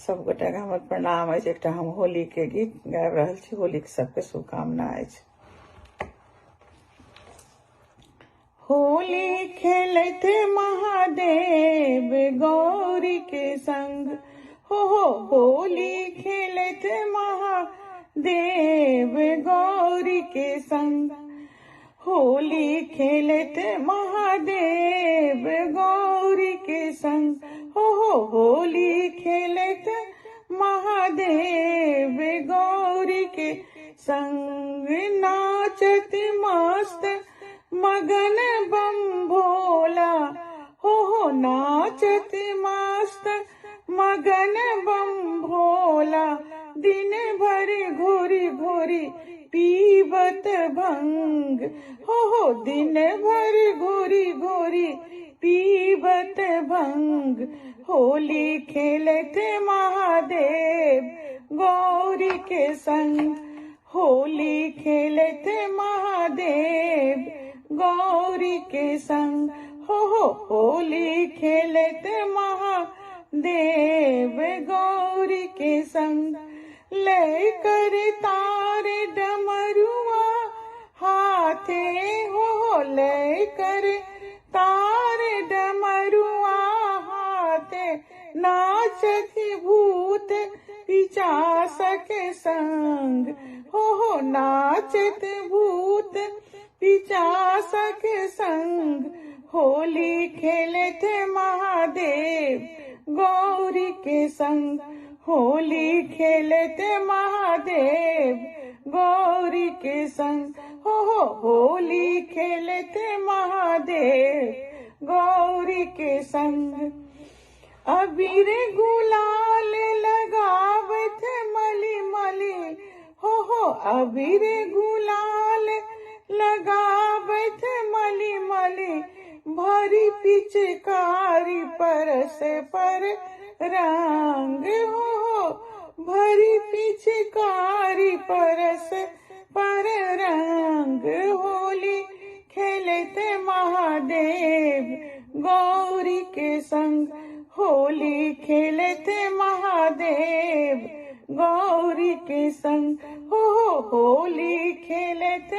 सब गोटे के हमर प्रणाम अछि। एकटा हम होली के गीत गाबि रहल छी। होली के सबके शुभकामना अछि। होली खेलैत महादेव गौरी के संग, हो होली खेलैत महादेव गौरी के संग, होली खेलैत महादेव गौरी के संग, हो होली खेलैत महादेव गौरी के संग, नाचत मस्त मगन बम भोला, हो नाचत मस्त मगन बम भोला, दिन भर घोरी घोरी पीबत भंग, हो दिन भर घोरी घोरी पीबत भंग, होली खेलत महादेव गौरी के संग, होली खेलत महादेव गौरी के संग, हो होली खेलत महादेव गौरी के संग, लेकर तार डमरुआ हाथे, हो लेकर तार डमरुआ हाथे, नाचत भूत पिशाच के संग, हो नाचत भूत पिशाच के संग, होली खेलत महादेव गौरी के संग, होली खेलत महादेव गौरी के संग, हो होली खेलत महादेव गौरी के संग, अबीर गुलाल लगावत मली मली, हो अबीर गुलाल लगावत मली मली, भरी पिचकारी परस पर रंग, हो भरी पिचकारी परस पर रंग, होली खेलत महादेव गौरी के संग, होली खेलत महादेव गौरी के संग, हो होली खेलत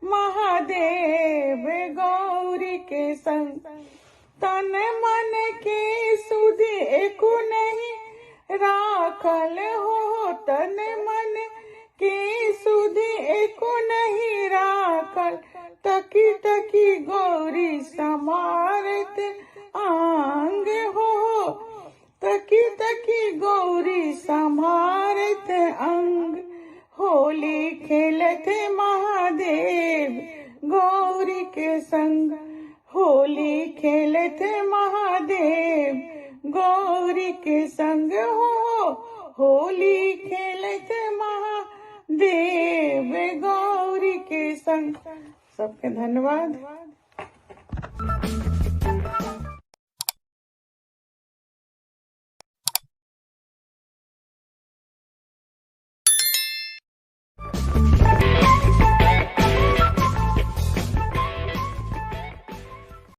महादेव गौरी के संग, तन मन के सुध एको नहीं राखल, हो तन मन के सुध एको नहीं राखल, तकी तकी गौरी समारत आंग, हो तकी तकी गौरी समारत अंग, होली खेलत महादेव गौरी के संग, होली खेलत महादेव गौरी के संग, हो होली खेलत महादेव गौरी के संग। सबके धन्यवाद।